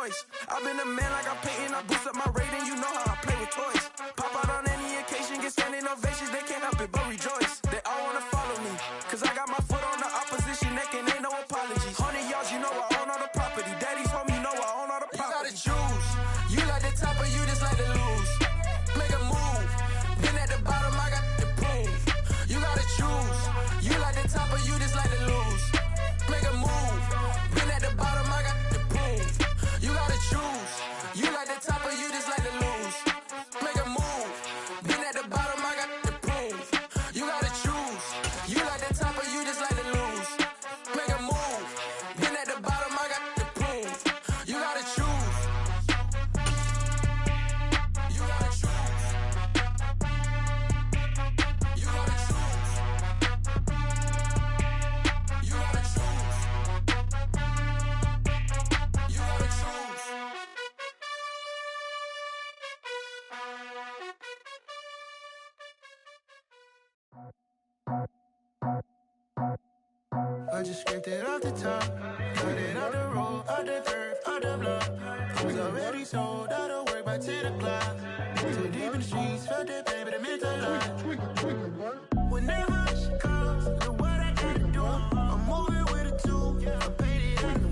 choice. I've been a man like I'm Peyton. I boost up my rating, you know how I play with toys. Pop out on any occasion, get standing ovations. They can't help it but rejoice. They all wanna follow me, cause I got my foot on the opposition neck and ain't no apologies. 100 yards, you know I own all the property. Daddy's home, you know I own all the property. You gotta choose. You like the top or you just like to lose. Make a move. Been at the bottom, I got to prove. You gotta choose. You like the top or you just like to lose. Make a move. Been at the bottom, I got to prove. You gotta choose. You like the top or you just like to lose. Make a move. Been at the bottom, I got to prove. You gotta choose. You like the top or you just like to lose. Make a move. Been at the bottom, I got to prove. You gotta choose. You gotta choose. You gotta choose. You gotta choose. You gotta choose. I just scraped it off the top, cut it out the road, out the curve, out the block. I was already sold, out of work by 10 o'clock. Too deep in the streets, felt that pain, but it meant a lot. Whenever she calls, the what I gotta do, I'm moving with a two. I paid it out the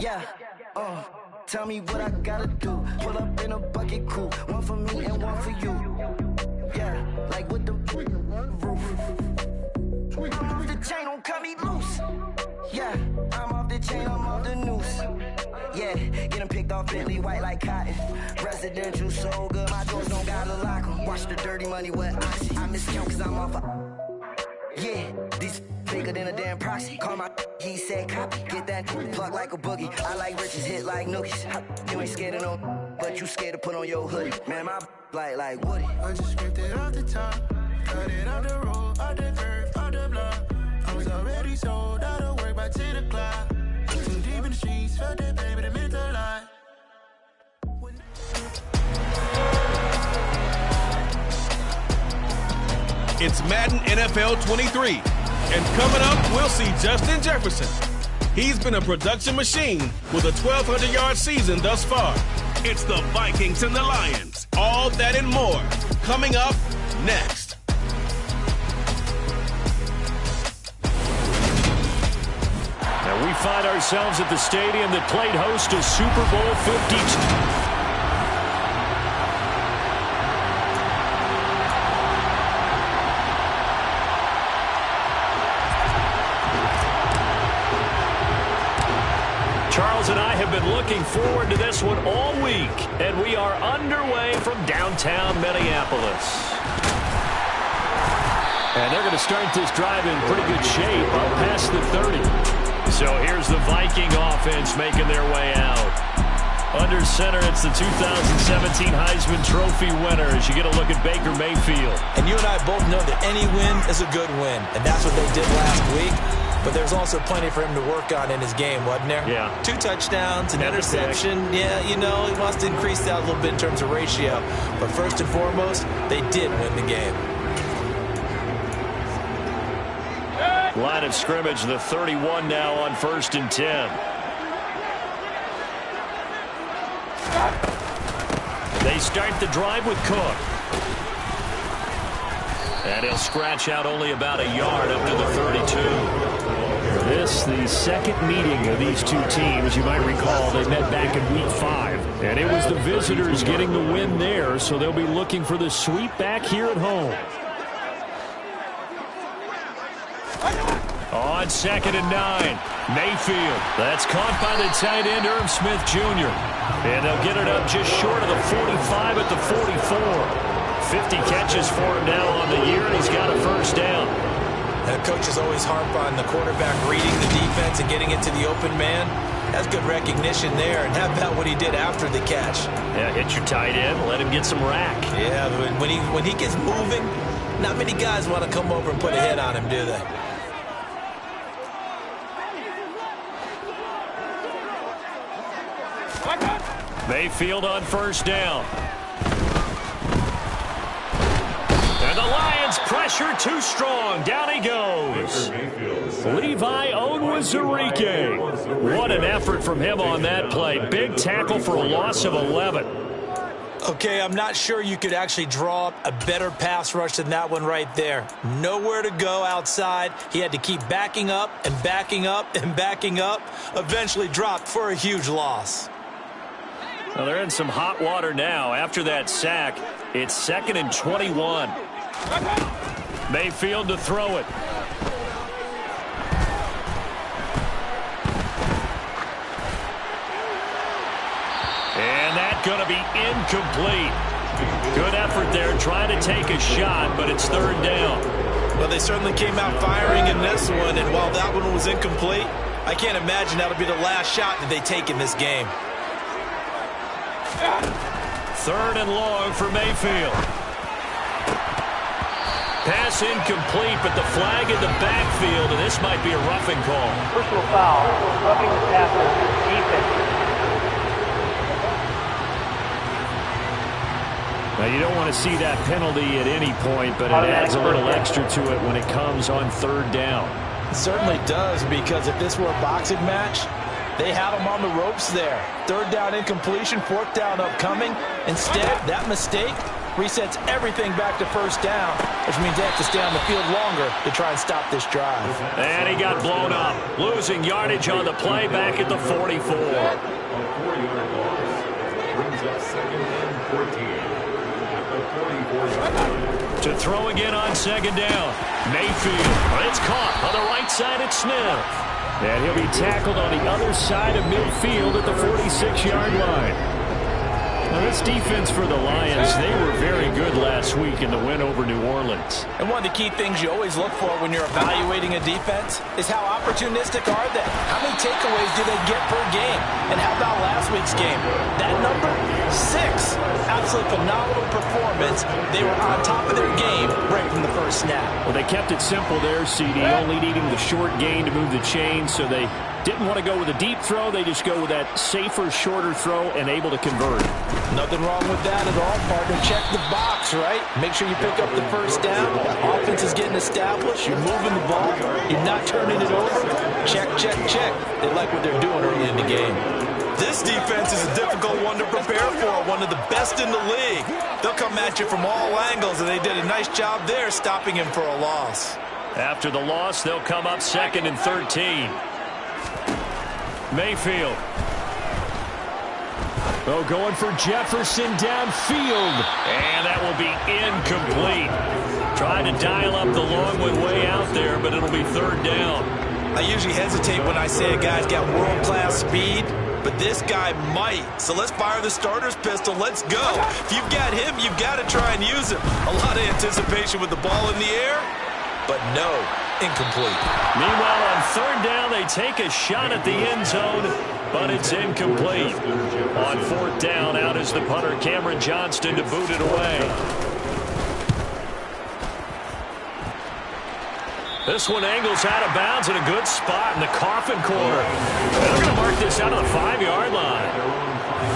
Yeah, tell me what I gotta do. Pull up in a bucket crew, one for me and one for you. Yeah, like with the roof. I'm off the chain, don't cut me loose. Yeah, I'm off the chain, I'm off the noose. Yeah, getting picked off Bentley white like cotton. Residential so good, my doors don't gotta lock 'em. Watch the dirty money with oxy. I miscount cause I'm off yeah, these bigger than a damn proxy. Call my he said copy. Get that plug like a boogie. I like riches, hit like nookies. You ain't scared of no, but you scared to put on your hoodie. Man, my like Woody. I just scraped it off the top, cut it out the road, out the curve, out the block. I was already sold, out of work by 10 o'clock. Too deep in the streets, felt that pain, but it meant a lot. It's Madden NFL 23. And coming up, we'll see Justin Jefferson. He's been a production machine with a 1,200-yard season thus far. It's the Vikings and the Lions. All that and more coming up next. Now we find ourselves at the stadium that played host to Super Bowl 52. Charles and I have been looking forward to this one all week, and we are underway from downtown Minneapolis. And they're going to start this drive in pretty good shape up past the 30. So here's the Viking offense making their way out. Under center, it's the 2017 Heisman Trophy winner as you get a look at Baker Mayfield. And you and I both know that any win is a good win, and that's what they did last week. But there's also plenty for him to work on in his game, wasn't there? Yeah. 2 touchdowns, an interception. Yeah, you know, he wants to increase that a little bit in terms of ratio. But first and foremost, they did win the game. Line of scrimmage, the 31 now on 1st and 10. They start the drive with Cook. And he'll scratch out only about a yard up to the 32. This, the second meeting of these two teams. You might recall they met back in Week 5. And it was the visitors getting the win there, so they'll be looking for the sweep back here at home. On 2nd and 9, Mayfield. That's caught by the tight end, Irv Smith Jr. And they'll get it up just short of the 45 at the 44. 50 catches for him now on the year, and he's got a first down. And coaches always harp on the quarterback reading the defense and getting it to the open man. That's good recognition there. And how about what he did after the catch? Yeah, hit your tight end, let him get some rack. Yeah, when he gets moving, not many guys want to come over and put a hit on him, do they? Mayfield on first down. And the Lions pressure too strong. Down he goes. Levi Onwuzurike. What an effort from him on that play. Big tackle for a loss of 11. Okay, I'm not sure you could actually draw up a better pass rush than that one right there. Nowhere to go outside. He had to keep backing up and backing up and backing up. Eventually dropped for a huge loss. Well, they're in some hot water now. After that sack, it's 2nd and 21. Mayfield to throw it. And that's going to be incomplete. Good effort there trying to take a shot, but it's 3rd down. Well, they certainly came out firing in this one, and while that one was incomplete, I can't imagine that'll be the last shot that they take in this game. 3rd and long for Mayfield. Pass incomplete, but the flag in the backfield, and this might be a roughing call. Personal foul, roughing the passer, defense. Now, you don't want to see that penalty at any point, but it adds a little extra to it when it comes on 3rd down. It certainly does, because if this were a boxing match, they had him on the ropes there. 3rd down incompletion, 4th down upcoming. Instead, that mistake resets everything back to 1st down, which means they have to stay on the field longer to try and stop this drive. And he got blown up, losing yardage on the play back at the 44. To throw again on 2nd down. Mayfield. It's caught on the right side at Smith. And he'll be tackled on the other side of midfield at the 46-yard line. Now, this defense for the Lions, they were very good last week in the win over New Orleans. And one of the key things you always look for when you're evaluating a defense is how opportunistic are they? How many takeaways do they get per game? And how about last week's game? That number, 6. Absolutely phenomenal performance. They were on top of their game right from the first snap. Well, they kept it simple there, CD, only needing the short gain to move the chain, so they didn't want to go with a deep throw. They just go with that safer, shorter throw and able to convert. Nothing wrong with that at all, partner. Check the box, right? Make sure you pick up the 1st down. Offense is getting established. You're moving the ball. You're not turning it over. Check, check, check. They like what they're doing early in the game. This defense is a difficult one to prepare for, one of the best in the league. They'll come at you from all angles, and they did a nice job there stopping him for a loss. After the loss, they'll come up 2nd and 13. Mayfield. Oh, going for Jefferson downfield. And that will be incomplete. Trying to dial up the long one way out there, but it'll be 3rd down. I usually hesitate when I say a guy's got world-class speed, but this guy might. So let's fire the starter's pistol. Let's go. If you've got him, you've got to try and use him. A lot of anticipation with the ball in the air, but no, incomplete. Meanwhile, on 3rd down, they take a shot at the end zone, but it's incomplete. On 4th down, out is the punter, Cameron Johnston, to boot it away. This one angles out of bounds in a good spot in the coffin corner. They're going to mark this out of the 5-yard line.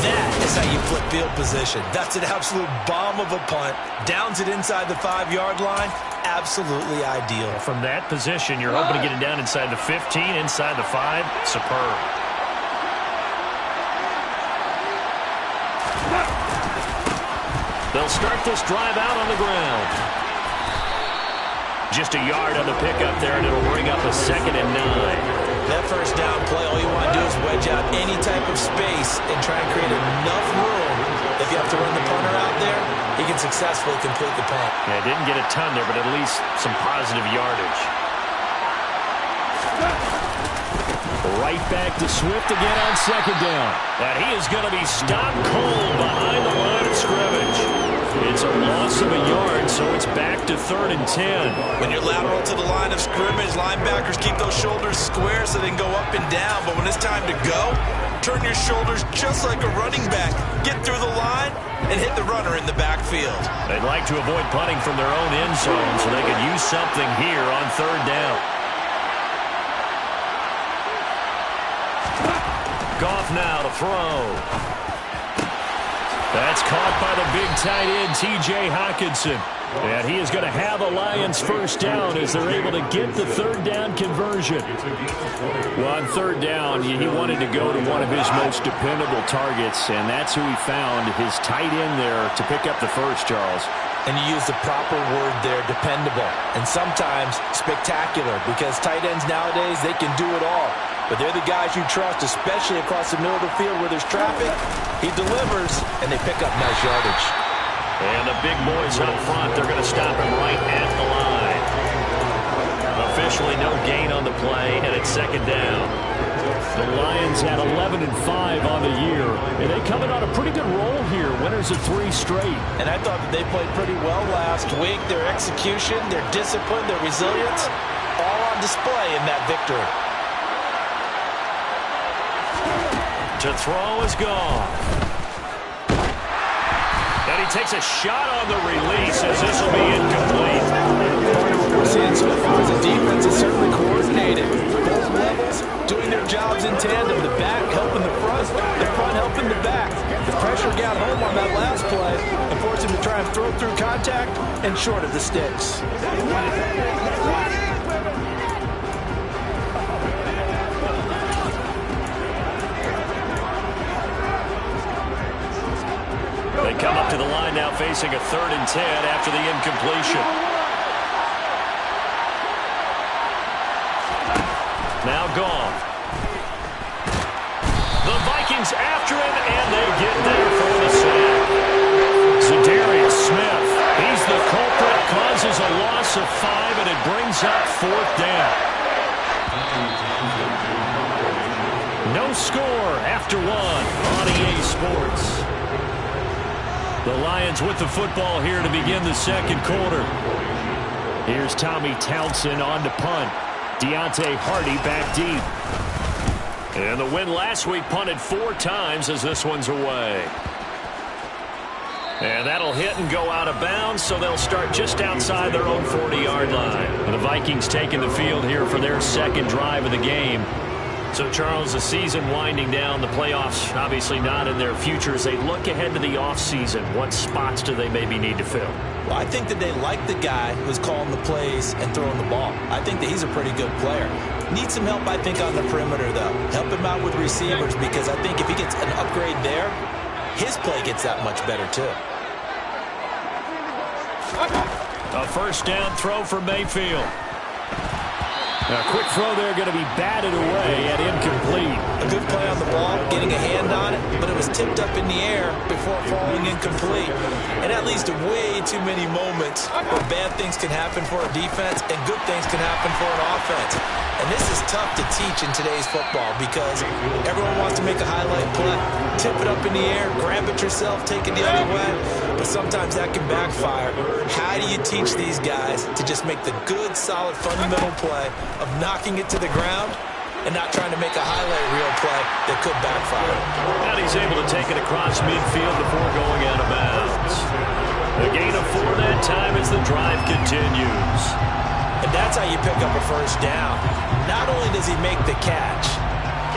That is how you flip field position. That's an absolute bomb of a punt. Downs it inside the 5-yard line. Absolutely ideal. From that position, you're hoping to get it down inside the 15, inside the 5. Superb. They'll start this drive out on the ground. Just a yard on the pickup there, and it'll bring up a 2nd and 9. That 1st down play, all you want to do is wedge out any type of space and try and create enough room. If you have to run the punter out there, he can successfully complete the punt. Yeah, didn't get a ton there, but at least some positive yardage. Right back to Swift again on 2nd down. And he is going to be stopped cold behind the line of scrimmage. It's a loss of a yard, so it's back to 3rd and 10. When you're lateral to the line of scrimmage, linebackers keep those shoulders square so they can go up and down. But when it's time to go, turn your shoulders just like a running back. Get through the line and hit the runner in the backfield. They'd like to avoid punting from their own end zone so they could use something here on 3rd down. Goff now to throw. That's caught by the big tight end, T.J. Hockenson. And he is going to have a Lions first down as they're able to get the third down conversion. Well, on third down, he wanted to go to one of his most dependable targets, and that's who he found, his tight end there, to pick up the first, Charles. And you use the proper word there, dependable, and sometimes spectacular, because tight ends nowadays, they can do it all. But they're the guys you trust, especially across the middle of the field where there's traffic. He delivers, and they pick up nice yardage. And the big boys up front, they're going to stop him right at the line. Officially no gain on the play, and it's second down. The Lions had 11-5 on the year, and they coming on a pretty good roll here, winners of 3 straight. And I thought that they played pretty well last week. Their execution, their discipline, their resilience, all on display in that victory. To throw is gone. And he takes a shot on the release as this will be incomplete. Part of what we're seeing so far is the defense is certainly coordinated. Both levels doing their jobs in tandem. The back helping the front helping the back. The pressure got home on that last play and forced him to try and throw through contact and short of the sticks. They come up to the line now facing a 3rd and 10 after the incompletion. Now gone. The Vikings after him, and they get there for the sack. Za'Darius Smith, he's the culprit, causes a loss of 5, and it brings up 4th down. No score after 1 on EA Sports. The Lions with the football here to begin the second quarter. Here's Tommy Townsend on to punt. Deontay Hardy back deep. And the win last week punted 4 times as this one's away. And that'll hit and go out of bounds, so they'll start just outside their own 40-yard line. And the Vikings taking the field here for their second drive of the game. So, Charles, the season winding down, the playoffs obviously not in their future. As they look ahead to the offseason, what spots do they maybe need to fill? Well, I think that they like the guy who's calling the plays and throwing the ball. I think that he's a pretty good player. Needs some help, I think, on the perimeter, though. Help him out with receivers, because I think if he gets an upgrade there, his play gets that much better, too. A first down throw for Mayfield. A quick throw there going to be batted away at incomplete. A good play on the ball, getting a hand on it, but it was tipped up in the air before falling incomplete. And that leads to way too many moments where bad things can happen for a defense and good things can happen for an offense. And this is tough to teach in today's football because everyone wants to make a highlight play, tip it up in the air, grab it yourself, take it the other way. But sometimes that can backfire. How do you teach these guys to just make the good, solid, fundamental play of knocking it to the ground and not trying to make a highlight reel play that could backfire? And he's able to take it across midfield before going out of bounds. A gain of 4 that time as the drive continues. And that's how you pick up a first down. Not only does he make the catch,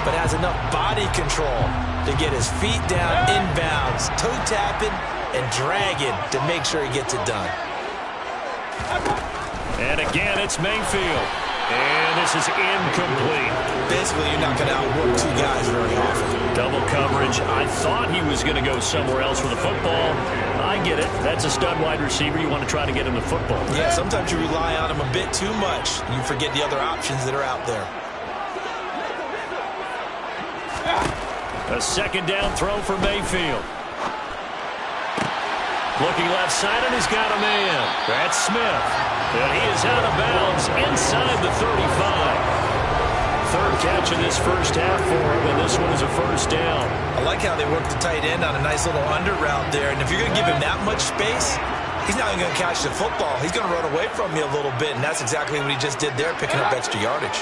but has enough body control to get his feet down inbounds, toe tapping and dragging to make sure he gets it done. And again, it's Mayfield. And this is incomplete. Basically, you're not going to outwork 2 guys very often. Double coverage. I thought he was going to go somewhere else with the football. I get it. That's a stud wide receiver. You want to try to get him the football. Yeah, sometimes you rely on him a bit too much. You forget the other options that are out there. A second down throw for Mayfield. Looking left side, and he's got a man. That's Smith. And he is out of bounds inside the 35. Third catch of this first half for him, and this one is a first down. I like how they work the tight end on a nice little under route there. And if you're going to give him that much space, he's not even going to catch the football. He's going to run away from you a little bit, and that's exactly what he just did there, picking up extra yardage.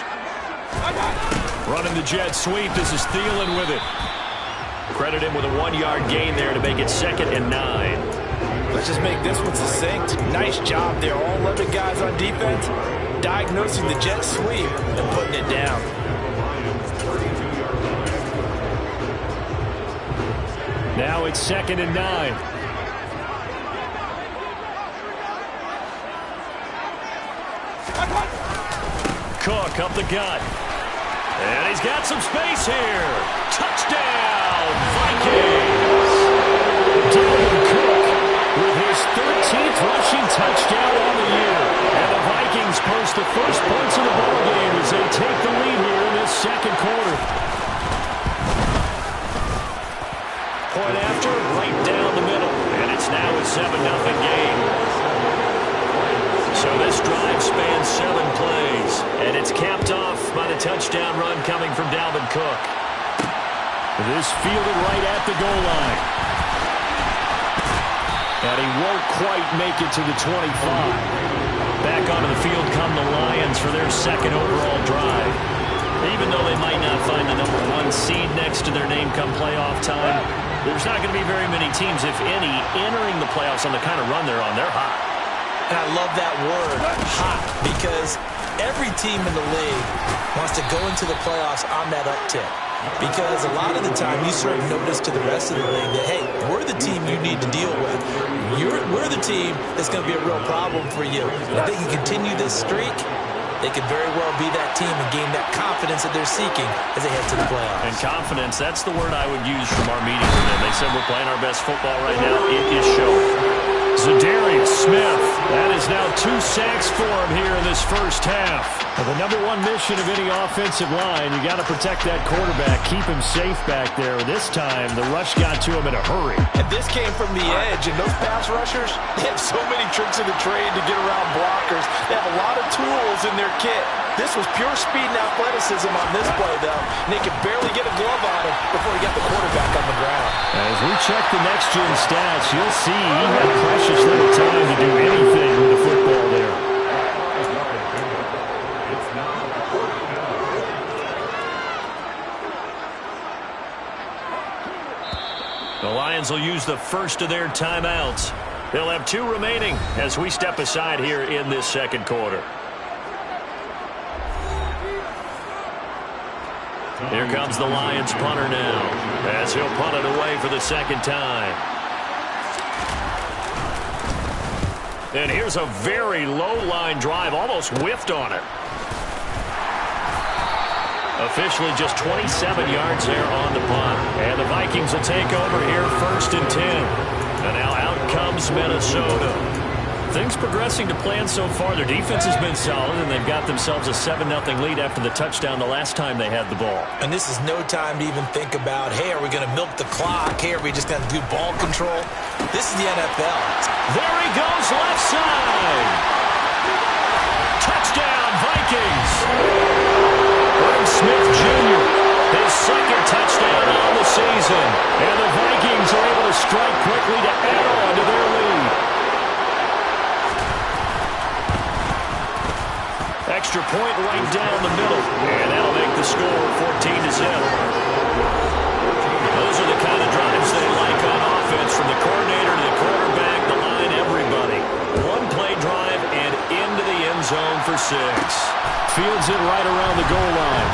Running the jet sweep. This is Thielen with it. Credit him with a 1-yard gain there to make it 2nd and 9. Let's just make this one succinct. Nice job there. All 11 guys on defense diagnosing the jet sweep and putting it down. Now it's 2nd and 9. Cook up the gut. And he's got some space here. Touchdown, Vikings! Dalvin Cook with his 13th rushing touchdown on the year. And the Vikings post the first points of the ballgame as they take the lead here in this second quarter. Point after, right down the middle. And it's now a 7-0 game. So this drive spans 7 plays, and it's capped off by the touchdown run coming from Dalvin Cook. This fielded right at the goal line. And he won't quite make it to the 25. Back onto the field come the Lions for their second overall drive. Even though they might not find the number 1 seed next to their name come playoff time, there's not going to be very many teams, if any, entering the playoffs on the kind of run they're on. They're hot. And I love that word, hot, because every team in the league wants to go into the playoffs on that uptick. Because a lot of the time you serve notice to the rest of the league that, hey, we're the team you need to deal with. We're the team that's going to be a real problem for you. And if they can continue this streak, they could very well be that team and gain that confidence that they're seeking as they head to the playoffs. And confidence, that's the word I would use from our meeting with them. They said we're playing our best football right now. It is showing. Za'Darius Smith, that is now 2 sacks for him here in this first half. Well, the number 1 mission of any offensive line, you got to protect that quarterback, keep him safe back there. This time, the rush got to him in a hurry. And this came from the edge, and those pass rushers, they have so many tricks in the trade to get around blockers. They have a lot of tools in their kit. This was pure speed and athleticism on this play, though, and they could barely get a glove on him before he got the quarterback on the ground. As we check the next-gen stats, you'll see he had precious little time to do anything with the football there. The Lions will use the first of their timeouts. They'll have 2 remaining as we step aside here in this second quarter. Here comes the Lions punter now, as he'll punt it away for the second time. And here's a very low-line drive, almost whiffed on it. Officially just 27 yards there on the punt. And the Vikings will take over here 1st and 10. And now out comes Minnesota. Things progressing to plan so far. Their defense has been solid, and they've got themselves a 7-0 lead after the touchdown the last time they had the ball. And this is no time to even think about, hey, are we going to milk the clock? Hey, are we just going to do ball control? This is the NFL. There he goes, left side. Touchdown, Vikings. Irv Smith Jr., his second touchdown on the season. And the Vikings are able to strike quickly to add on to their lead. Extra point right down the middle. And that'll make the score 14-0. Those are the kind of drives they like on offense, from the coordinator to the quarterback, the line, everybody. 1-play drive and into the end zone for 6. Fields it right around the goal line.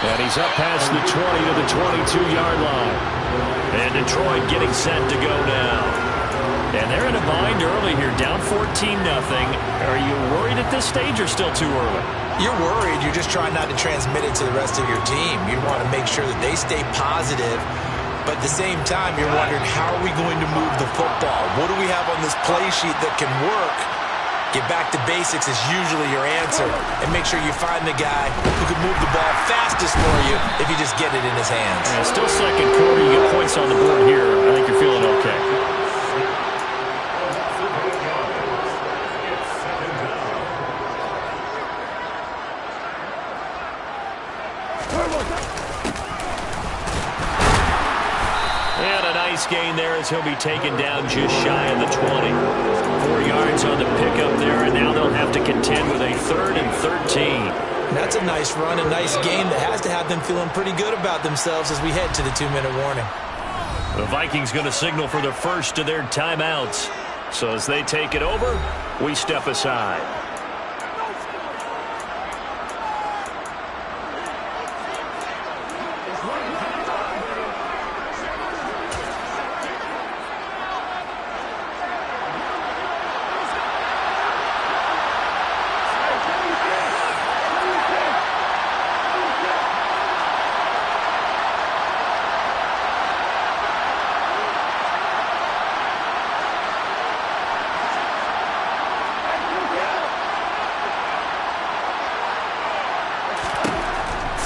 And he's up past the 20 to the 22-yard line. And Detroit getting set to go now. And they're in a bind early here, down 14-0. Are you worried at this stage or still too early? You're worried. You're just trying not to transmit it to the rest of your team. You want to make sure that they stay positive. But at the same time, you're wondering, how are we going to move the football? What do we have on this play sheet that can work? Get back to basics is usually your answer. And make sure you find the guy who can move the ball fastest for you if you just get it in his hands. Yeah, still second quarter. You get points on the board here. I think you're feeling okay. Gain there as he'll be taken down just shy of the 20. 4 yards on the pickup there, and now they'll have to contend with a 3rd and 13. That's a nice run, a nice game that has to have them feeling pretty good about themselves as we head to the 2-minute warning. The Vikings going to signal for the first of their timeouts. So as they take it over, we step aside.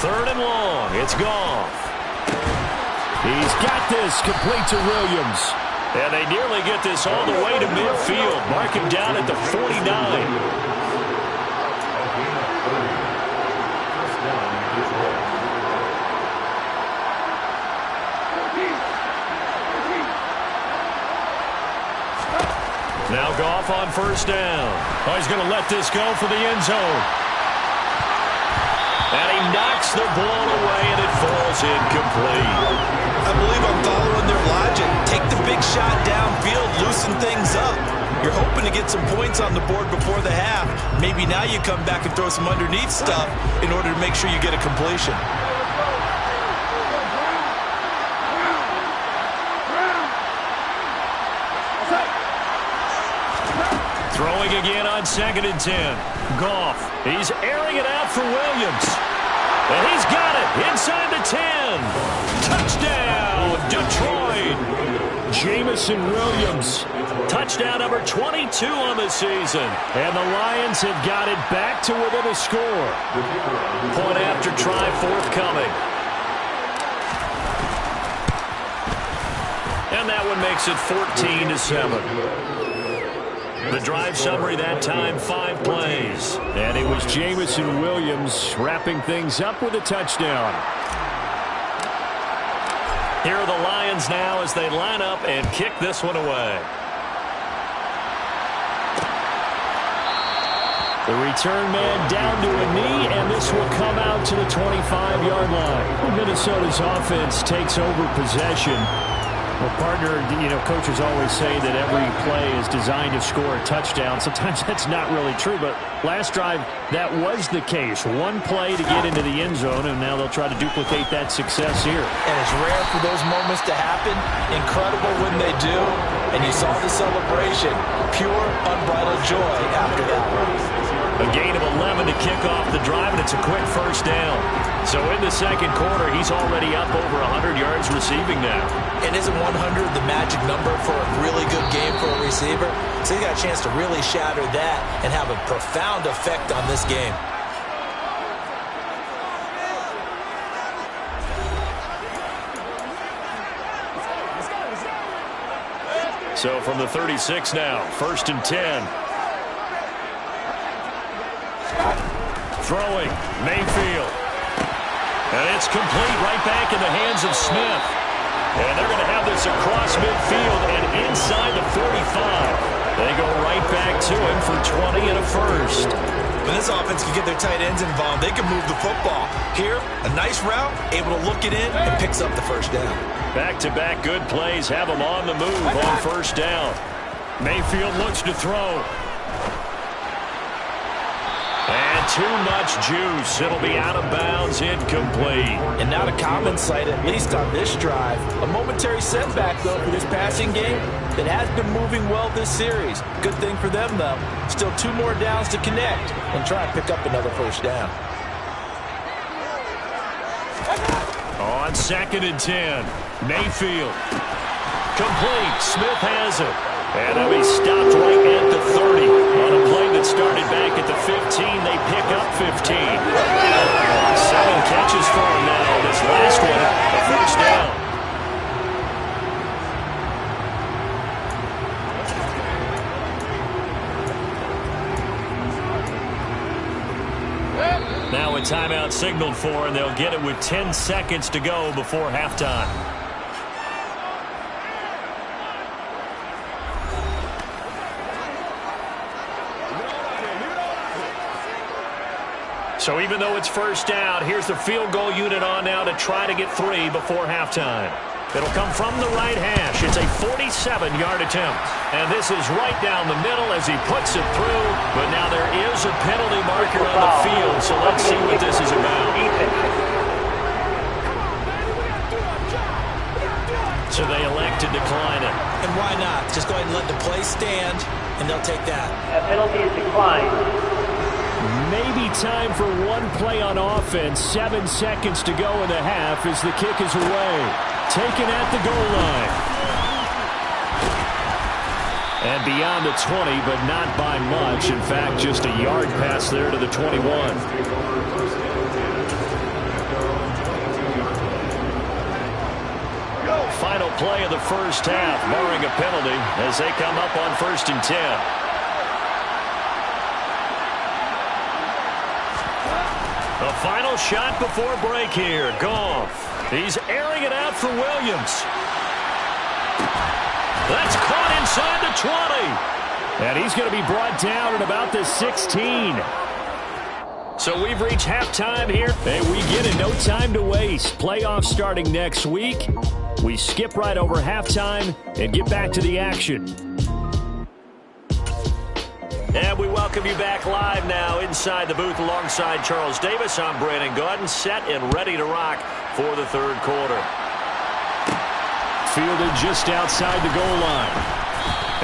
3rd and long. It's Goff. He's got this complete to Williams. And they nearly get this all the way to midfield. Mark him down at the 49. Now Goff on 1st down. Oh, he's going to let this go for the end zone. And he knocks the ball away, and it falls incomplete. I believe I'm following their logic. Take the big shot downfield, loosen things up. You're hoping to get some points on the board before the half. Maybe now you come back and throw some underneath stuff in order to make sure you get a completion. Throwing again on 2nd and 10. Goff, he's airing it out for Williams. And he's got it inside the 10. Touchdown, Detroit. Jamison Williams, touchdown number 22 on the season. And the Lions have got it back to within a score. Point after try forthcoming. And that one makes it 14-7. The drive summary that time, 5 plays. And it was Jamison Williams wrapping things up with a touchdown. Here are the Lions now as they line up and kick this one away. The return man down to a knee, and this will come out to the 25-yard line. Minnesota's offense takes over possession. Well, partner, coaches always say that every play is designed to score a touchdown. Sometimes that's not really true, but last drive, that was the case. One play to get into the end zone, and now they'll try to duplicate that success here. And it's rare for those moments to happen. Incredible when they do. And you saw the celebration. Pure, unbridled joy after that. A gain of 11 to kick off the drive, and it's a quick 1st down. So in the 2nd quarter, he's already up over 100 yards receiving now. And isn't 100 the magic number for a really good game for a receiver? So he got a chance to really shatter that and have a profound effect on this game. So from the 36 now, 1st and 10. Throwing, Mayfield. And it's complete right back in the hands of Smith. And they're going to have this across midfield and inside the 45. They go right back to him for 20 and a 1st. When this offense can get their tight ends involved, they can move the football. Here, a nice route, able to look it in, and picks up the 1st down. Back-to-back good plays have them on the move on 1st down. Mayfield looks to throw. And too much juice. It'll be out of bounds, incomplete. And not a common sight, at least on this drive. A momentary setback, though, for this passing game that has been moving well this series. Good thing for them, though. Still 2 more downs to connect and try and pick up another 1st down. On 2nd and 10, Mayfield. Complete. Smith has it. And he'll be stopped right at the 30. On a play that started back at the 15, they pick up 15. 7 catches for him now. This last one, a 1st down. Now a timeout signaled for, and they'll get it with 10 seconds to go before halftime. So even though it's 1st down, here's the field goal unit on now to try to get 3 before halftime. It'll come from the right hash. It's a 47-yard attempt. And this is right down the middle as he puts it through. But now there is a penalty marker on the field, so let's see what this is about. So they elect to decline it. And why not? Just go ahead and let the play stand, and they'll take that. That penalty is declined. Maybe time for one play on offense. 7 seconds to go in the half as the kick is away. Taken at the goal line. And beyond the 20, but not by much. In fact, just a yard pass there to the 21. final play of the first half, barring a penalty, as they come up on 1st and 10. The final shot before break here. Goff. He's airing it out for Williams. That's caught inside the 20. And he's going to be brought down at about the 16. So we've reached halftime here, and we get it. No time to waste. Playoffs starting next week. We skip right over halftime and get back to the action. And we welcome you back live now inside the booth alongside Charles Davis. I'm Brandon Gaudin, set and ready to rock for the third quarter. Fielded just outside the goal line.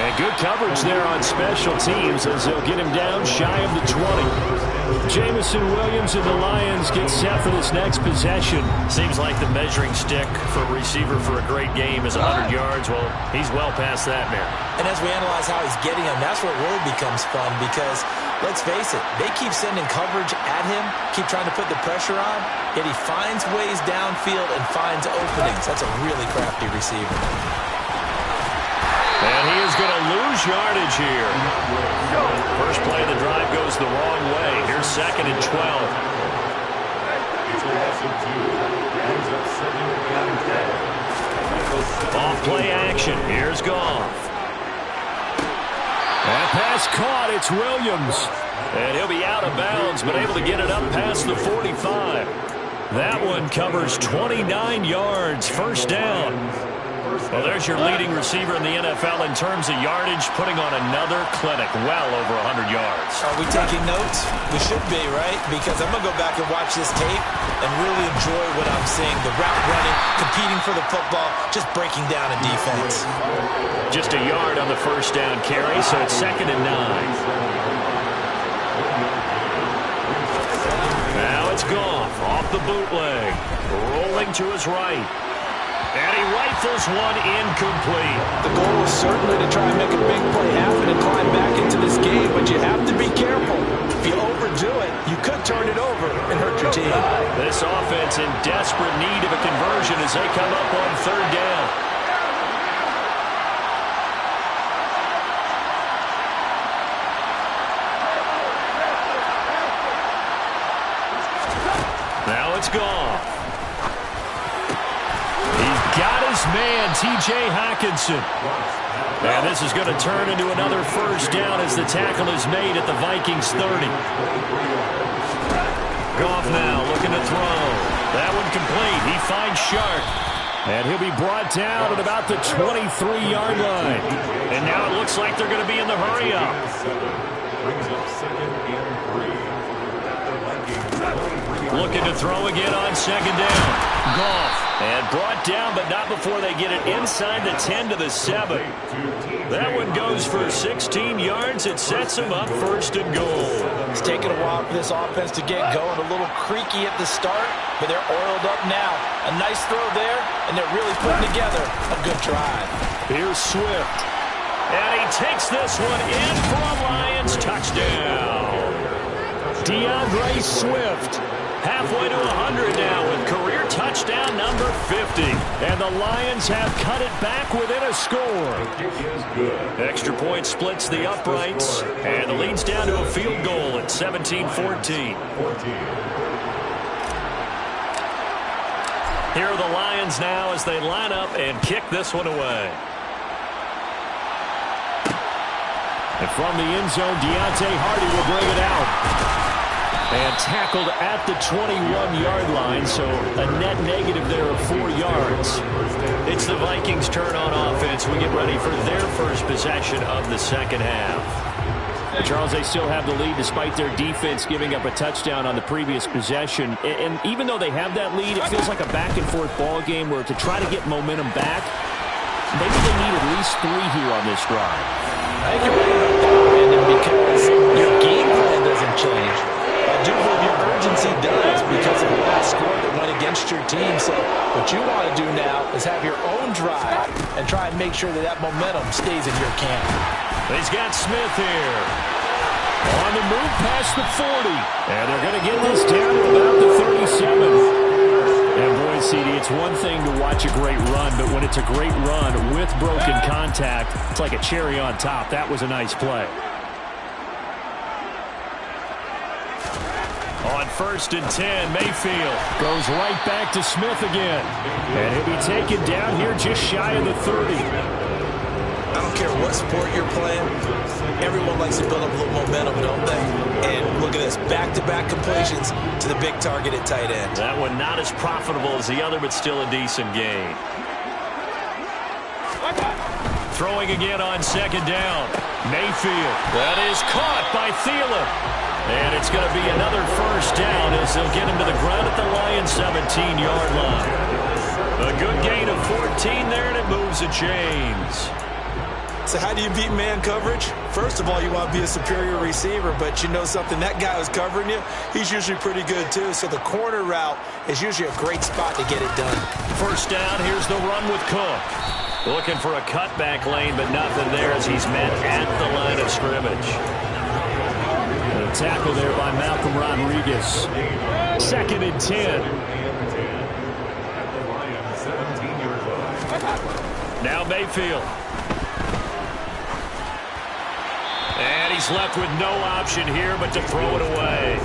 And good coverage there on special teams as they'll get him down shy of the 20. Jameson Williams and the Lions get set for this next possession. Seems like the measuring stick for a receiver for a great game is 100 yards. Well, he's well past that now. And as we analyze how he's getting them, that's where it really becomes fun because, let's face it, they keep sending coverage at him, keep trying to put the pressure on, yet he finds ways downfield and finds openings. That's a really crafty receiver. And he is going to lose yardage here. First play of the drive goes the wrong way. Here's 2nd and 12. Off play action. Here's Goff. That pass caught. It's Williams. And he'll be out of bounds, but able to get it up past the 45. That one covers 29 yards. First down. Well, there's your leading receiver in the NFL in terms of yardage, putting on another clinic, well over 100 yards. Are we taking notes? We should be, right? Because I'm going to go back and watch this tape and really enjoy what I'm seeing. The route running, competing for the football, just breaking down a defense. Just a yard on the first down carry, so it's 2nd and 9. Now it's Goff off the bootleg, rolling to his right. And he rifles one incomplete. The goal is certainly to try and make a big play happen and climb back into this game, but you have to be careful. If you overdo it, you could turn it over and hurt your team. This offense in desperate need of a conversion as they come up on 3rd down. Now it's Goff. Got his man, T.J. Hockenson. And this is going to turn into another first down as the tackle is made at the Vikings 30. Goff now looking to throw. That one complete. He finds Sharp. And he'll be brought down at about the 23-yard line. And now it looks like they're going to be in the hurry-up. Looking to throw again on 2nd down. Goff. And brought down, but not before they get it inside the 10 to the 7. That one goes for 16 yards. It sets them up 1st and goal. It's taken a while for this offense to get going. A little creaky at the start, but they're oiled up now. A nice throw there, and they're really putting together a good drive. Here's Swift. And he takes this one in for a Lions touchdown. DeAndre Swift. Halfway to 100 now with career touchdown number 50. And the Lions have cut it back within a score. Extra point splits the uprights. And the lead's down to a field goal at 17-14. Here are the Lions now as they line up and kick this one away. And from the end zone, Deontay Hardy will bring it out. And tackled at the 21-yard line, so a net negative there of 4 yards. It's the Vikings' turn on offense. We get ready for their first possession of the second half. Charles, they still have the lead despite their defense giving up a touchdown on the previous possession. And even though they have that lead, it feels like a back-and-forth ball game where to try to get momentum back, maybe they need at least 3 here on this drive. I think you're right about that, Brandon, because your game plan doesn't change. I do believe your urgency does because of the last score that went against your team. So what you want to do now is have your own drive and try and make sure that that momentum stays in your camp. He's got Smith here. On the move past the 40. And they're going to get this down to about the 37. And boys, CD, it's one thing to watch a great run, but when it's a great run with broken contact, it's like a cherry on top. That was a nice play. On 1st and 10, Mayfield goes right back to Smith again. And he'll be taken down here just shy of the 30. I don't care what sport you're playing. Everyone likes to build up a little momentum, don't they? And look at this, back-to-back completions to the big target at tight end. That one not as profitable as the other, but still a decent gain. Throwing again on 2nd down. Mayfield. That is caught by Thielen. And it's going to be another 1st down as they'll get him to the ground at the Lions' 17-yard line. A good gain of 14 there, and it moves the chains. So how do you beat man coverage? First of all, you want to be a superior receiver, but you know something, that guy who's covering you, he's usually pretty good too. So the corner route is usually a great spot to get it done. 1st down, here's the run with Cook. Looking for a cutback lane, but nothing there as he's met at the line of scrimmage. And a tackle there by Malcolm Rodriguez. 2nd and 10. Now Mayfield. And he's left with no option here but to throw it away.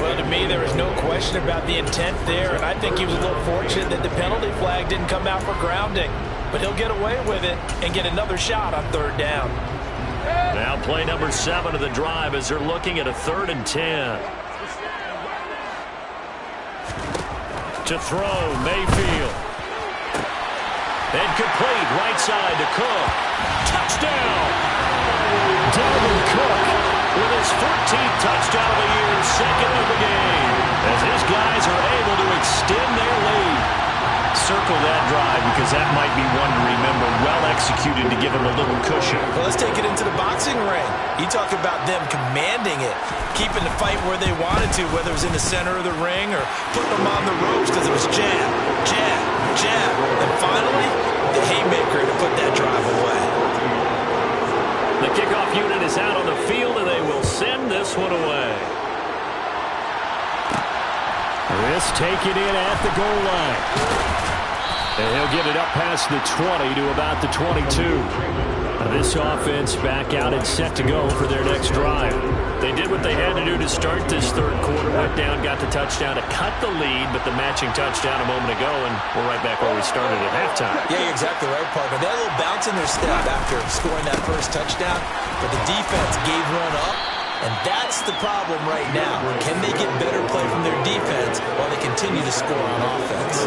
Well, to me, there is no question about the intent there, and I think he was a little fortunate that the penalty flag didn't come out for grounding. But he'll get away with it and get another shot on 3rd down. Now play number 7 of the drive as they're looking at a 3rd and 10. To throw, Mayfield. And complete, right side to Cook. Touchdown! Dalvin Cook with his 14th touchdown of the year, 2nd of the game, as his guys are able to extend their lead. Circle that drive because that might be one to remember. Well executed to give him a little cushion. Well, let's take it into the boxing ring. You talk about them commanding it, keeping the fight where they wanted to, whether it was in the center of the ring or putting them on the ropes because it was jab, jab, jab. And finally, the haymaker to put that drive away. The kickoff unit is out on the field, and they will send this one away. This taken in at the goal line. And he'll get it up past the 20 to about the 22. This offense back out and set to go for their next drive. They did what they had to do to start this 3rd quarter. Went down, got the touchdown to cut the lead, but the matching touchdown a moment ago, and we're right back where we started at halftime. Yeah, you're exactly right, partner. They had a little bounce in their step after scoring that 1st touchdown, but the defense gave one up, and that's the problem right now. Can they get better play from their defense while they continue to score on offense?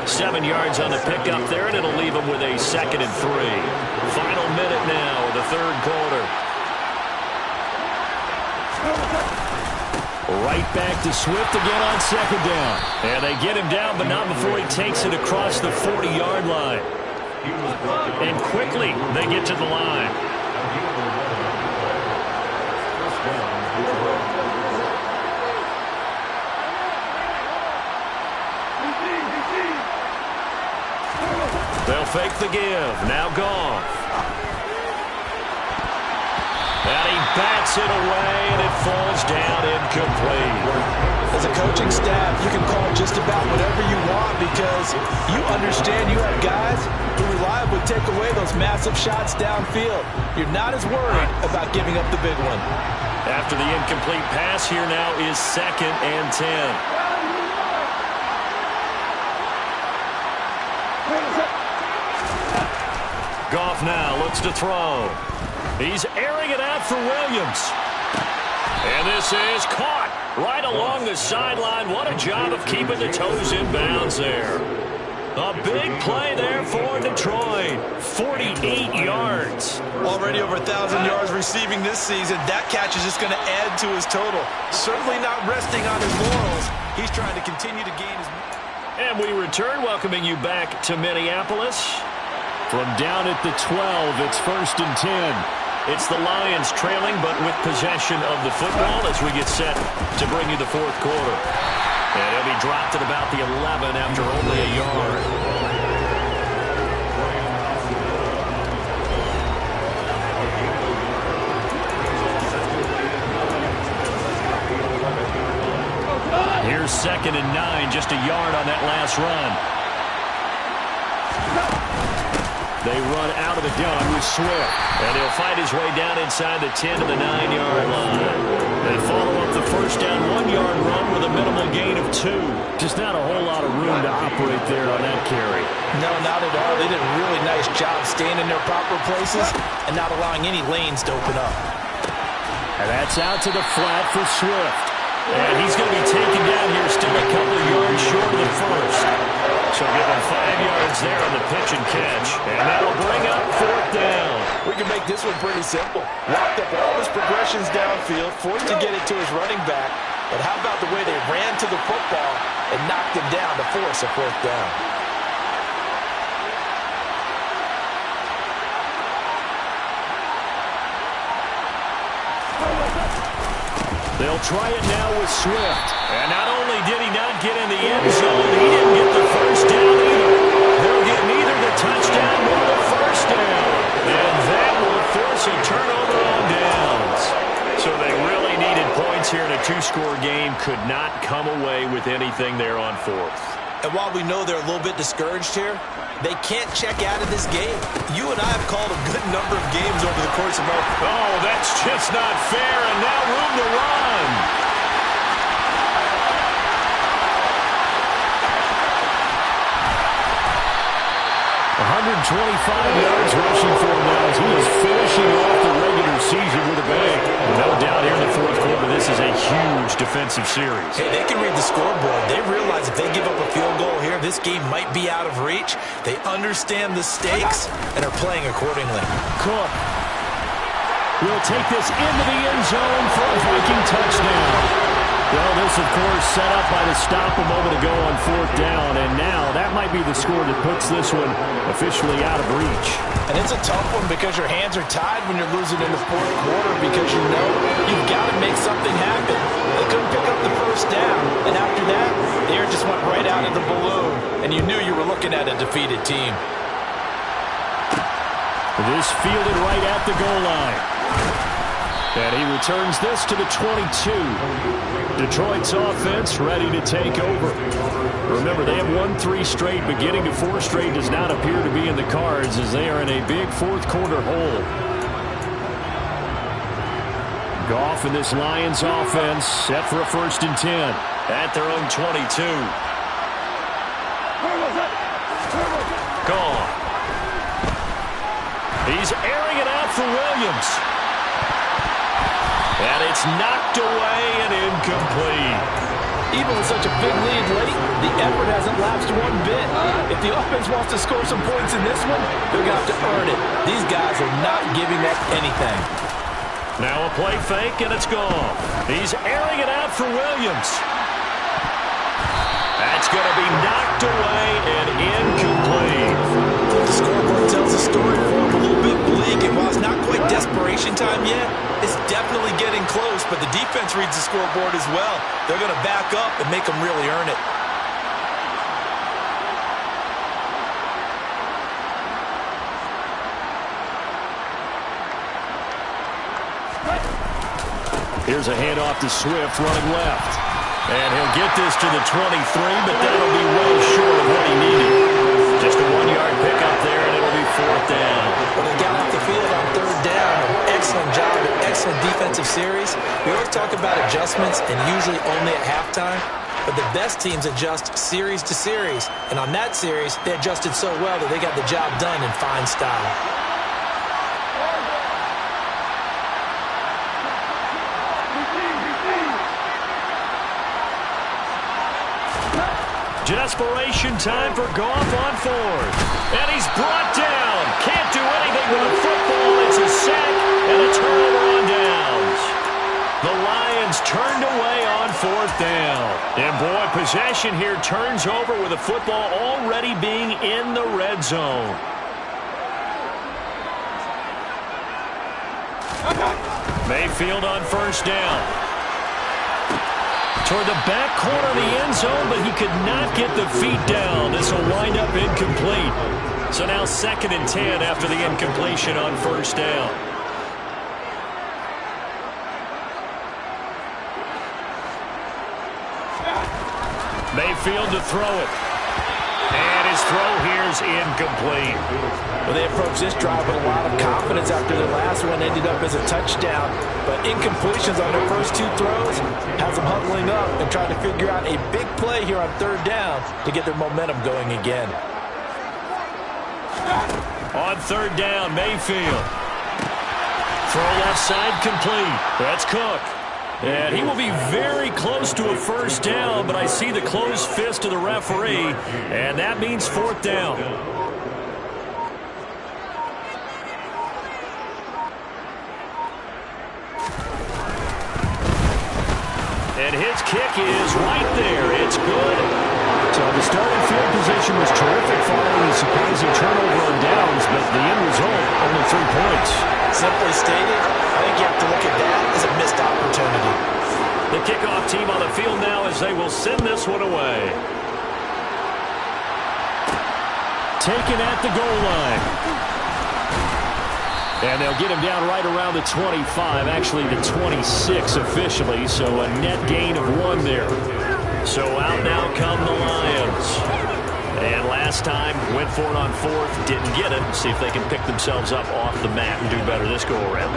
7 yards on the pickup there, and it'll leave them with a 2nd and 3. Final minute now of the 3rd quarter. Right back to Swift again on 2nd down. And they get him down, but not before he takes it across the 40-yard line. And quickly, they get to the line. They'll fake the give. Now Goff. And he bats it away, and it falls down incomplete. As a coaching staff, you can call just about whatever you want because you understand you have guys who reliably take away those massive shots downfield. You're not as worried about giving up the big one. After the incomplete pass, here now is 2nd and 10. Goff now looks to throw. He's airing it out for Williams. And this is caught right along the sideline. What a job of keeping the toes in bounds there. A big play there for Detroit. 48 yards. Already over 1,000 yards receiving this season. That catch is just going to add to his total. Certainly not resting on his laurels. He's trying to continue to gain his... And we return, welcoming you back to Minneapolis. From down at the 12, it's 1st and 10. It's the Lions trailing, but with possession of the football as we get set to bring you the 4th quarter. And he'll be dropped at about the 11 after only a yard. Here's 2nd and 9, just a yard on that last run. They run out of the gun with Swift. And he'll fight his way down inside the 10 to the 9-yard line. They follow up the first down 1-yard run with a minimal gain of 2. Just not a whole lot of room to operate there on that carry. No, not at all. They did a really nice job staying in their proper places and not allowing any lanes to open up. And that's out to the flat for Swift. And he's going to be taken down here still a couple of yards short of the first. So give him 5 yards there on the pitch and catch. And that'll bring up 4th down. We can make this one pretty simple. Locked up all his progressions downfield, forced to get it to his running back. But how about the way they ran to the football and knocked him down to force a 4th down? They'll try it now with Swift. And not only did he not get in the end zone, he didn't get the first down either. They'll get neither the touchdown nor the first down. And that will force a turnover on downs. So they really needed points here in a 2-score game. Could not come away with anything there on 4th. And while we know they're a little bit discouraged here, they can't check out of this game. You and I have called a good number of games over the course of our... Oh, that's just not fair, and now room to run. 125 yards rushing for him now as he is finishing off the regular season with a bang. No doubt here in the 4th quarter, this is a huge defensive series. Hey, they can read the scoreboard. They realize if they give up a field goal here, this game might be out of reach. They understand the stakes and are playing accordingly. Cook will take this into the end zone for a Viking touchdown. Well, this, of course, set up by the stop a moment ago on 4th down, and now that might be the score that puts this one officially out of reach. And it's a tough one because your hands are tied when you're losing in the 4th quarter because you know you've got to make something happen. They couldn't pick up the first down, and after that, the air just went right out of the balloon, and you knew you were looking at a defeated team. This fielded right at the goal line. And he returns this to the 22. Detroit's offense ready to take over. Remember, they have won 3 straight, but getting to 4 straight does not appear to be in the cards as they are in a big 4th quarter hole. Goff in this Lions offense set for a 1st and 10 at their own 22. Gone. He's airing it out for Williams. And it's knocked away and incomplete. Even with such a big lead late, the effort hasn't lapsed one bit. If the offense wants to score some points in this one, they're going to have to earn it. These guys are not giving up anything. Now a play fake, and it's gone. He's airing it out for Williams. That's going to be knocked away and incomplete. The scoreboard tells a story for him, a little bit bleak, and while it's not quite desperation time yet, it's definitely getting close, but the defense reads the scoreboard as well. They're going to back up and make them really earn it. Here's a handoff to Swift running left. And he'll get this to the 23, but that'll be well short of what he needed. Just a 1-yard pickup there, and it'll be 4th down. Well, they got off the field on 3rd down. Excellent job, an excellent defensive series. We always talk about adjustments, and usually only at halftime. But the best teams adjust series to series. And on that series, they adjusted so well that they got the job done in fine style. Desperation time for Goff on 4th. And he's brought down. Can't do anything with the football. It's a sack and a turnover on downs. The Lions turned away on 4th down. And boy, possession here turns over with the football already being in the red zone. Mayfield on 1st down. Toward the back corner of the end zone, but he could not get the feet down. This will wind up incomplete. So now 2nd and 10 after the incompletion on 1st down. Mayfield to throw it. And his throw here is incomplete. Well, they approached this drive with a lot of confidence after their last one ended up as a touchdown. But incompletions on their first two throws has them huddling up and trying to figure out a big play here on third down to get their momentum going again. On third down, Mayfield. Throw left side complete. That's Cook. And he will be very close to a first down, but I see the closed fist of the referee, and that means fourth down. And his kick is right there. It's good. So the starting field position was terrific following the surprising turnover on downs, but the end result, only 3 points. Simply stated, I think you have to look at that as a missed opportunity. The kickoff team on the field now as they will send this one away. Taken at the goal line. And they'll get him down right around the 25, actually the 26 officially, so a net gain of 1 there. So out now come the Lions. And last time, went for it on fourth, didn't get it. See if they can pick themselves up off the mat and do better this go-around.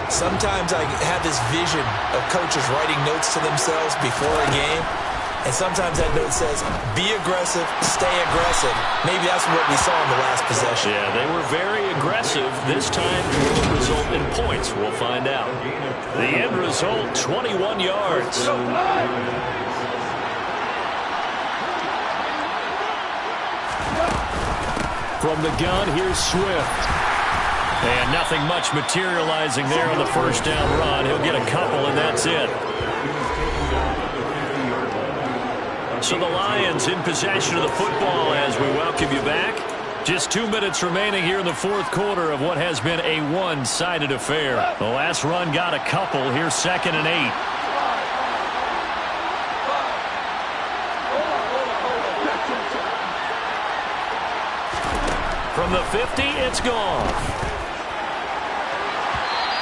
Sometimes I have this vision of coaches writing notes to themselves before a game, and sometimes that note says, be aggressive, stay aggressive. Maybe that's what we saw in the last possession. Yeah, they were very aggressive. This time will it result in points? We'll find out. The end result, 21 yards. From the gun, here's Swift. And nothing much materializing there on the first down run. He'll get a couple, and that's it. So the Lions in possession of the football as we welcome you back. Just 2 minutes remaining here in the fourth quarter of what has been a one-sided affair. The last run got a couple. Here's 2nd and 8. From the 50, it's gone.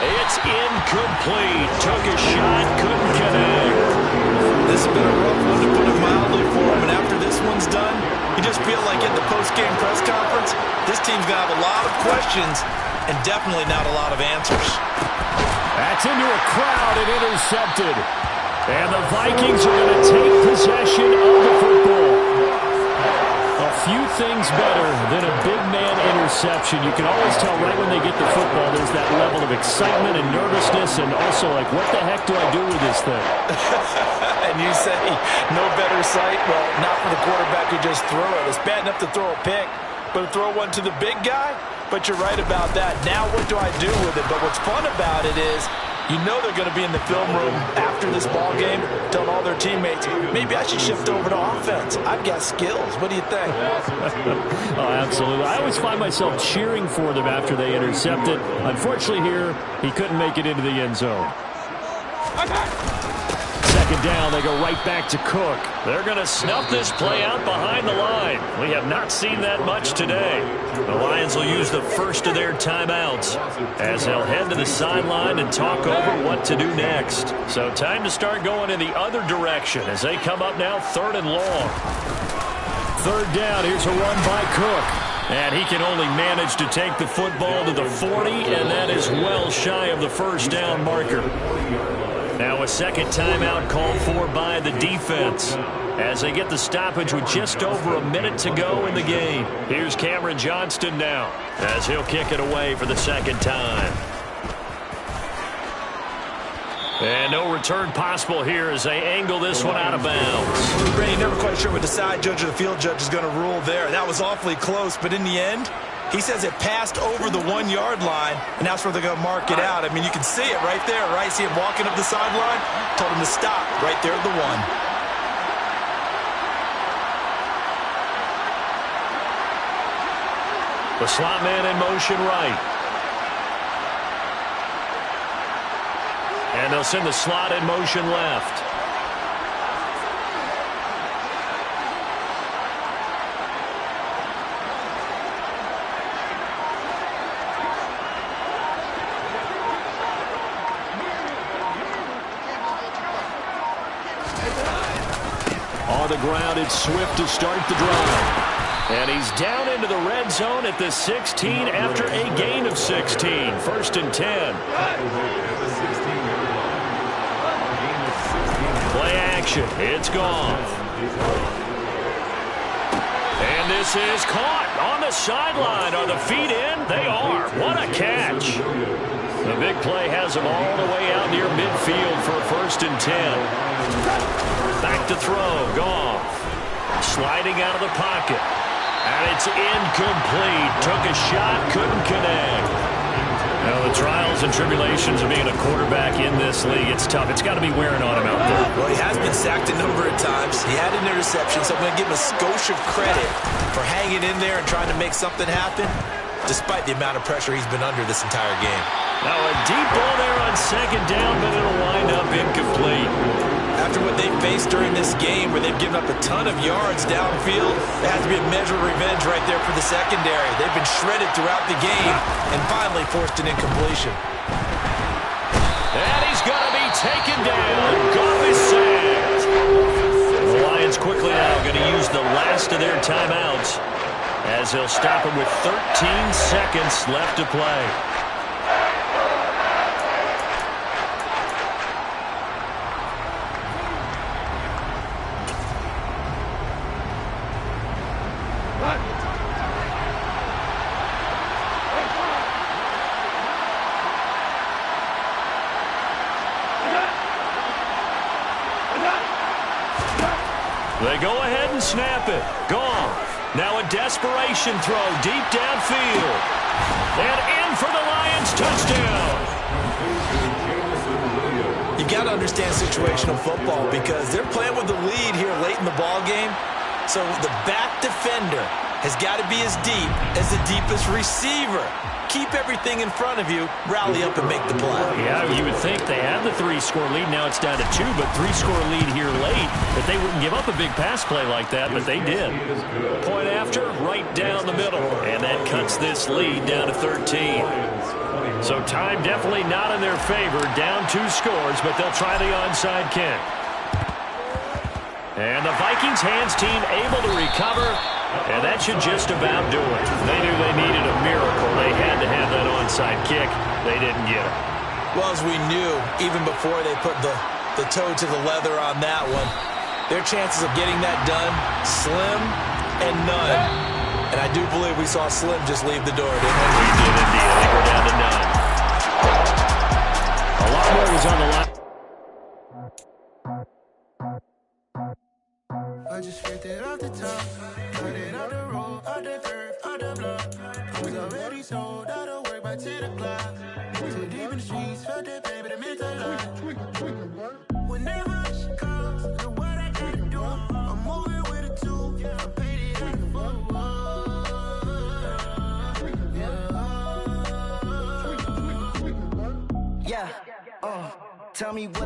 It's incomplete. Took a shot, couldn't connect. This has been a rough one, to put it mildly, for him. And after this one's done, you just feel like at the post-game press conference, this team's going to have a lot of questions and definitely not a lot of answers. That's into a crowd and intercepted. And the Vikings are going to take possession of the football. A few things better than a big man interception. You can always tell right when they get the football, there's that level of excitement and nervousness, and also like, what the heck do I do with this thing? And you say, no better sight? Well, not for the quarterback who just threw it. It's bad enough to throw a pick, but to throw one to the big guy? But you're right about that. Now what do I do with it? But what's fun about it is, you know they're going to be in the film room after this ball game, telling all their teammates, maybe I should shift over to offense. I've got skills. What do you think? Oh, absolutely. I always find myself cheering for them after they intercept it. Unfortunately here, he couldn't make it into the end zone. Second down, they go right back to Cook. They're going to snuff this play out behind the line. We have not seen that much today. The Lions will use the first of their timeouts as they'll head to the sideline and talk over what to do next. So time to start going in the other direction as they come up now 3rd and long. Third down, here's a run by Cook. And he can only manage to take the football to the 40, and that is well shy of the first down marker. Now a second timeout called for by the defense as they get the stoppage with just over a minute to go in the game. Here's Cameron Johnston now as he'll kick it away for the second time. And no return possible here as they angle this one out of bounds. Brady, never quite sure what the side judge or the field judge is going to rule there. That was awfully close, but in the end, he says it passed over the 1-yard line, and that's where they're going to mark it out. I mean, you can see it right there, right? See him walking up the sideline? Told him to stop right there at the 1. The slot man in motion right. And they'll send the slot in motion left. On the ground, it's Swift to start the drive. And he's down into the red zone at the 16 after a gain of 16. First and 10. Play action. It's gone. And this is caught on the sideline. Are the feet in? They are. What a catch. The big play has him all the way out near midfield for first and 10. Back to throw. Goff. Sliding out of the pocket. And it's incomplete. Took a shot, couldn't connect. Now, the trials and tribulations of being a quarterback in this league, it's tough. It's got to be wearing on him out there. Well, he has been sacked a number of times. He had an interception, so I'm going to give him a skosh of credit for hanging in there and trying to make something happen, despite the amount of pressure he's been under this entire game. Now, a deep ball there on second down, but it'll wind up incomplete. After what they've faced during this game, where they've given up a ton of yards downfield, there has to be a measure of revenge right there for the secondary. They've been shredded throughout the game and finally forced an incompletion. And he's going to be taken down. Goff is sacked. The Lions quickly now going to use the last of their timeouts as they'll stop him with 13 seconds left to play. They go ahead and snap it. Goff. Now a desperation throw deep downfield. And in for the Lions touchdown. You got to understand situational football because they're playing with the lead here late in the ball game. So the back defender has got to be as deep as the deepest receiver. Keep everything in front of you, rally up and make the play. Yeah, you would think they had the 3-score lead. Now it's down to 2, but 3-score lead here late. That they wouldn't give up a big pass play like that, but they did. Point after, right down the middle. And that cuts this lead down to 13. So time definitely not in their favor. Down 2 scores, but they'll try the onside kick. And the Vikings hands team able to recover. And that should just about do it. They knew they needed a miracle. They had to have that onside kick. They didn't get it. Well, as we knew, even before they put the toe to the leather on that one, their chances of getting that done, slim and none. And I do believe we saw Slim just leave the door, didn't we? We did indeed. I think we're down to none. A lot more was on the line. I just picked it off the top, put it on the road, on the dirt, on the block. It was already sold, out of work by 10 o'clock. Too deep in the streets, felt that baby, that meant a lot. Whenever she comes, do what I gotta do. I'm moving with a 2, I'm painted like a fool. Yeah, tell me what